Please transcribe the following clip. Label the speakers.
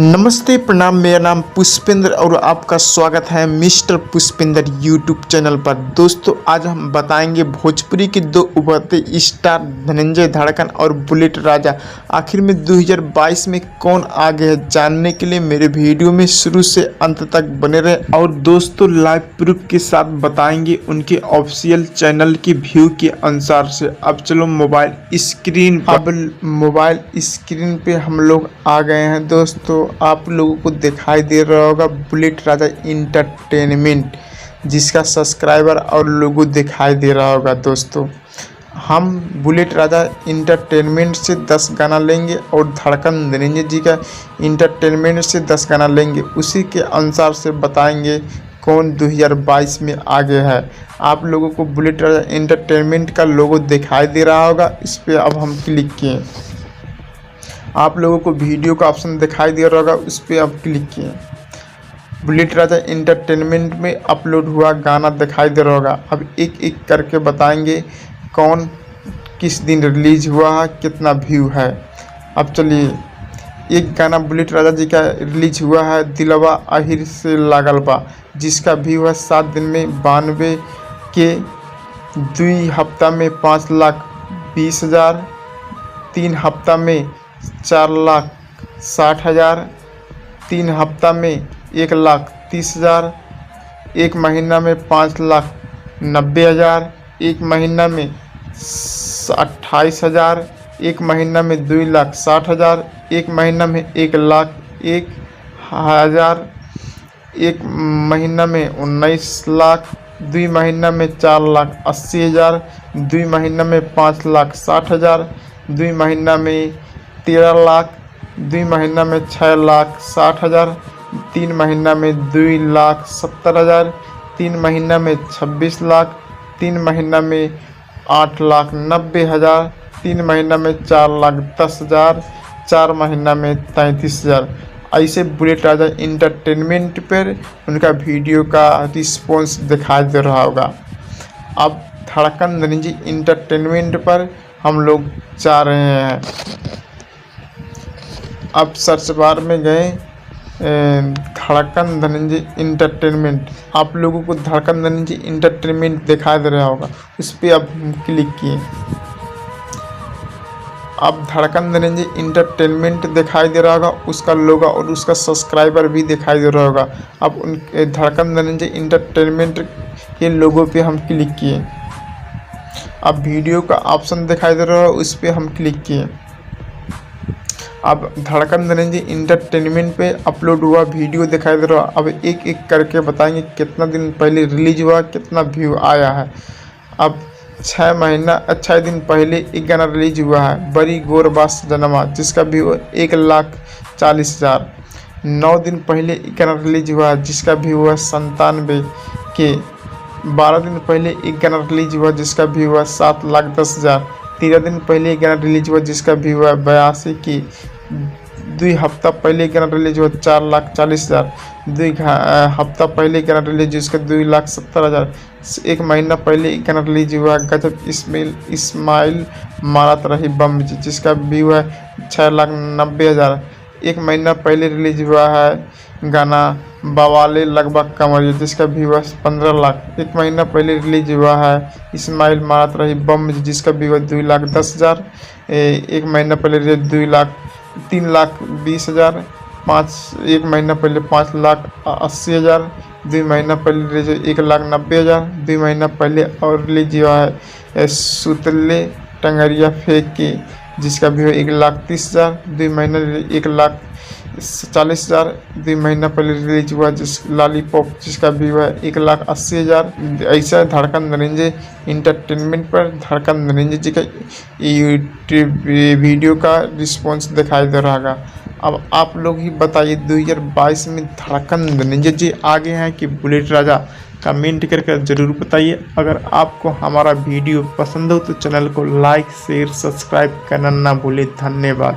Speaker 1: नमस्ते प्रणाम। मेरा नाम पुष्पेंद्र और आपका स्वागत है मिस्टर पुष्पेंद्र यूट्यूब चैनल पर। दोस्तों आज हम बताएंगे भोजपुरी के दो उभरते स्टार धनंजय धड़कन और बुलेट राजा आखिर में 2022 में कौन आगे है। जानने के लिए मेरे वीडियो में शुरू से अंत तक बने रहे और दोस्तों लाइव प्रूफ के साथ बताएंगे उनके ऑफिशियल चैनल की व्यू के अनुसार से। अब चलो मोबाइल स्क्रीन पे हम लोग आ गए हैं। दोस्तों आप लोगों को दिखाई दे रहा होगा बुलेट राजा इंटरटेनमेंट, जिसका सब्सक्राइबर और लोगो दिखाई दे रहा होगा। दोस्तों हम बुलेट राजा इंटरटेनमेंट से 10 गाना लेंगे और धड़कन धनंजय जी का इंटरटेनमेंट से 10 गाना लेंगे। उसी के अनुसार से बताएंगे कौन 2022 में आगे है। आप लोगों को बुलेट राजा इंटरटेनमेंट का लोगो दिखाई दे रहा होगा, इस पर अब हम क्लिक किए। आप लोगों को वीडियो का ऑप्शन दिखाई दे रहा होगा, उस पर आप क्लिक किए। बुलेट राजा इंटरटेनमेंट में अपलोड हुआ गाना दिखाई दे रहा होगा। अब एक एक करके बताएंगे कौन किस दिन रिलीज हुआ है, कितना व्यू है। अब चलिए, एक गाना बुलेट राजा जी का रिलीज हुआ है दिलवा आहिर से लागल बा, जिसका व्यू है 7 दिन में 92 के, 2 हफ्ता में 5,20,000, 3 हफ्ता में 4,60,000, 3 हफ्ता में 1,30,000, 1 महीना में 5,90,000, 1 महीना में 28,000, 1 महीना में 2,60,000, 1 महीना में 1,01,000, 1 महीना में 19 लाख, 2 महीना में 4,80,000, 2 महीना में 5,60,000, 2 महीना में 13 लाख, 2 महीना में 6,60,000, 3 महीना में 2,70,000, 3 महीना में 26 लाख, 3 महीना में 8,90,000, 3 महीना में 4,10,000, 4 महीना में 33,000। ऐसे बुलेट राजा इंटरटेनमेंट पर उनका वीडियो का रिस्पॉन्स दिखाई दे रहा होगा। अब धड़कन धनंजय इंटरटेनमेंट पर हम लोग जा रहे हैं। अब सर्च बार में गए धड़कन धनंजय इंटरटेनमेंट, आप लोगों को धड़कन धनंजय इंटरटेनमेंट दिखाई दे रहा होगा, उस पर आप क्लिक किए। अब धड़कन धनंजय इंटरटेनमेंट दिखाई दे रहा होगा, उसका लोगो और उसका सब्सक्राइबर भी दिखाई दे रहा होगा। अब उन धड़कन धनंजय इंटरटेनमेंट के लोगो पे हम क्लिक किए। अब वीडियो का ऑप्शन दिखाई दे रहा है, उस पर हम क्लिक किए। अब धड़कन धनंजय इंटरटेनमेंट पे अपलोड हुआ वीडियो दिखाई दे रहा है। अब एक एक करके बताएंगे कितना दिन पहले रिलीज हुआ, कितना व्यू आया है। अब 6 दिन पहले एक गाना रिलीज हुआ है बड़ी गोरबास जनमा, जिसका व्यू 1,40,000। 9 दिन पहले एक गाना रिलीज हुआ है जिसका व्यू है 97 के। 12 दिन पहले एक गाना रिलीज हुआ जिसका व्यू है 7,10,000। 13 दिन पहले एक गाना रिलीज हुआ जिसका व्यू है 82 की। 2 हफ्ता पहले एक गाना रिलीज हुआ 4,40,000। 2 हफ्ता पहले एक गाना रिलीज जिसका 2,70,000। 1 महीना पहले एक गाना रिलीज हुआ गजब इस्माइल मारत रही बम, जिसका व्यू है 6,90,000। 1 महीना पहले रिलीज हुआ है गाना बवाले लगभग कमरिया, जिसका व्यू है 15 लाख। 1 महीना पहले रिलीज हुआ है इस्माइल मारत रही बम, जिसका व्यू है 2,10,000। 1 महीना पहले रिलीज 3,20,000। 1 महीना पहले 5,80,000। 2 महीना पहले रिलीज 1,90,000। 2 महीना पहले और रिलीज हुआ है सुतले टंगरिया फेंक के, जिसका व्यू है 1,30,000। 2 महीना 1,40,000। 2 महीना पहले रिलीज हुआ जिस लॉलीपॉप, जिसका व्यू है 1,80,000। ऐसा धड़कन धनंजय इंटरटेनमेंट पर धड़कन धनंजय जी का यूट्यूब वीडियो का रिस्पॉन्स दिखाई दे रहा होगा। अब आप लोग ही बताइए 2022 में धड़कन धनंजय जी आगे हैं कि बुलेट राजा, कमेंट करके ज़रूर बताइए। अगर आपको हमारा वीडियो पसंद हो तो चैनल को लाइक शेयर सब्सक्राइब करना ना भूलें। धन्यवाद।